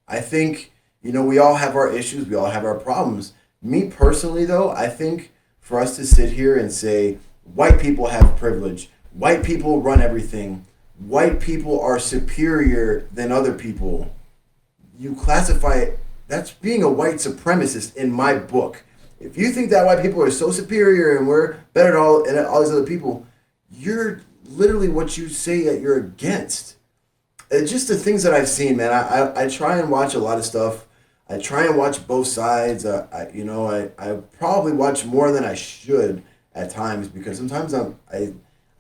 I think, we all have our issues, we all have our problems. Me personally, though, I think for us to sit here and say white people have privilege, white people run everything, white people are superior than other people, you classify it, that's being a white supremacist in my book. If you think that white people are so superior and we're better than all these other people, you're literally what you say that you're against. It's just the things that I've seen, man. I try and watch a lot of stuff. I try and watch both sides. I probably watch more than I should at times because sometimes I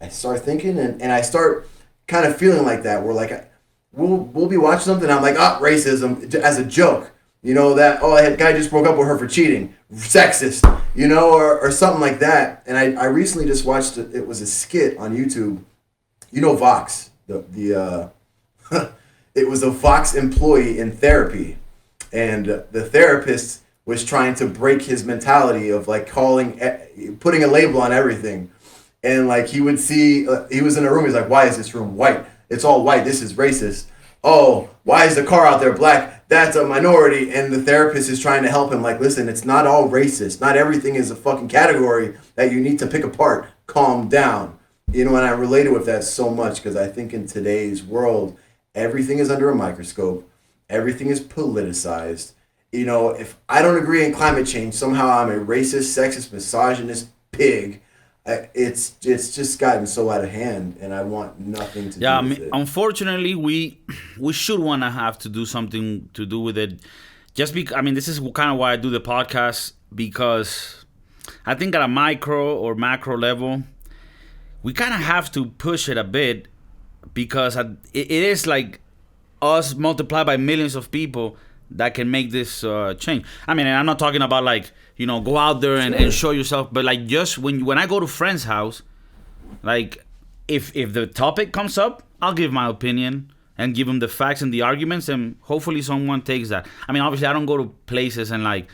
start thinking and I start kind of feeling like that. Where like we'll be watching something and I'm like, racism as a joke. That that guy just broke up with her for cheating, sexist. Or something like that. And I recently just watched it was a skit on YouTube. Vox the it was a Fox employee in therapy, and the therapist was trying to break his mentality of like putting a label on everything, and like he would see he was in a room. He's like, "Why is this room white? It's all white. This is racist. Oh, why is the car out there black? That's a minority." And the therapist is trying to help him. Like, listen, it's not all racist. Not everything is a fucking category that you need to pick apart. Calm down. And I related with that so much because I think in today's world, everything is under a microscope. Everything is politicized. If I don't agree in climate change, somehow I'm a racist, sexist, misogynist pig. It's just gotten so out of hand, and I want nothing to Yeah, do I with mean, it. unfortunately, we should want to have to do something to do with it. Just because, I mean, this is kind of why I do the podcast, because I think at a micro or macro level, we kind of have to push it a bit, because it is like us multiplied by millions of people that can make this change. I mean, and I'm not talking about like, go out there and Sure. show yourself, but like just when I go to friend's house, like if the topic comes up, I'll give my opinion and give them the facts and the arguments, and hopefully someone takes that. I mean, obviously I don't go to places and like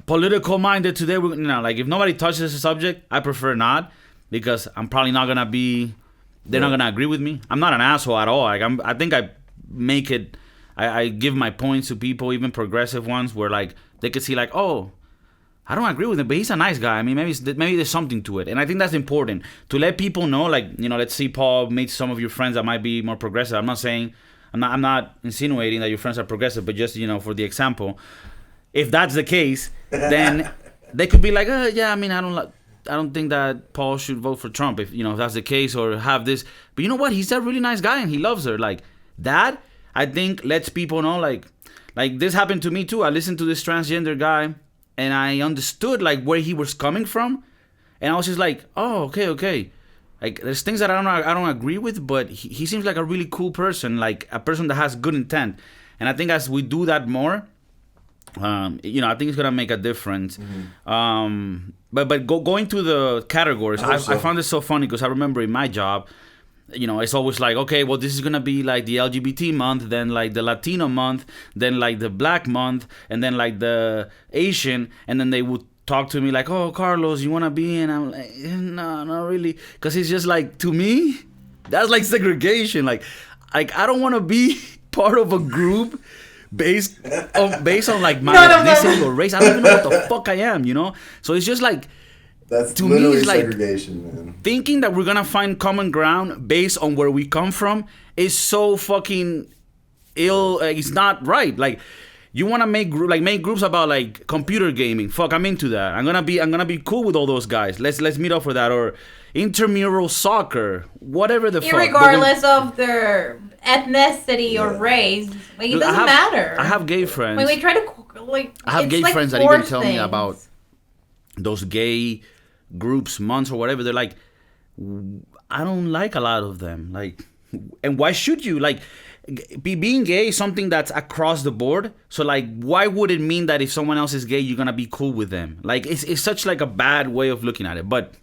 political minded today. Like if nobody touches the subject, I prefer not, because I'm probably not gonna be. They're not Yeah. gonna agree with me. I'm not an asshole at all. Like I think I make it. I give my points to people, even progressive ones, where like they could see like, oh, I don't agree with him, but he's a nice guy. I mean, maybe there's something to it, and I think that's important to let people know. Like, let's see, Paul, meet some of your friends that might be more progressive. I'm not saying, I'm not insinuating that your friends are progressive, but just for the example, if that's the case, then they could be like, yeah, I mean, I don't think that Paul should vote for Trump if that's the case, or have this. But you know what? He's a really nice guy and he loves her. Like that, I think lets people know like this happened to me too. I listened to this transgender guy and I understood like where he was coming from, and I was just like, oh, okay. Like there's things that I don't agree with, but he seems like a really cool person, like a person that has good intent. And I think as we do that more, I think it's gonna make a difference. But going to the categories, I hope I so. found this so funny because I remember in my job, it's always like, okay, well, this is gonna be like the LGBT month, then like the Latino month, then like the Black month, and then like the Asian, and then they would talk to me like, oh, Carlos, you wanna be in? I'm like, no, not really, because it's just like, to me, that's like segregation. Like I don't want to be part of a group based on like my No, no, no, ethnicity no. or race. I don't even know what the fuck I am. So it's just like, That's to me, literally it's like segregation, man. thinking that we're gonna find common ground based on where we come from is so fucking ill. It's not right. Like, you want to make groups about like computer gaming. Fuck, I'm into that. I'm gonna be cool with all those guys. Let's meet up for that, or intramural soccer, whatever the fuck. But Irregardless of their ethnicity or Yeah. race, like it dude, doesn't matter. I have gay friends. When we try to like, I have it's gay like friends that even forced tell me things. about those gay groups, months or whatever. They're like, I don't like a lot of them. Like, and why should you? Like, being gay is something that's across the board. So like, why would it mean that if someone else is gay, you're gonna be cool with them? Like, it's such like a bad way of looking at it. But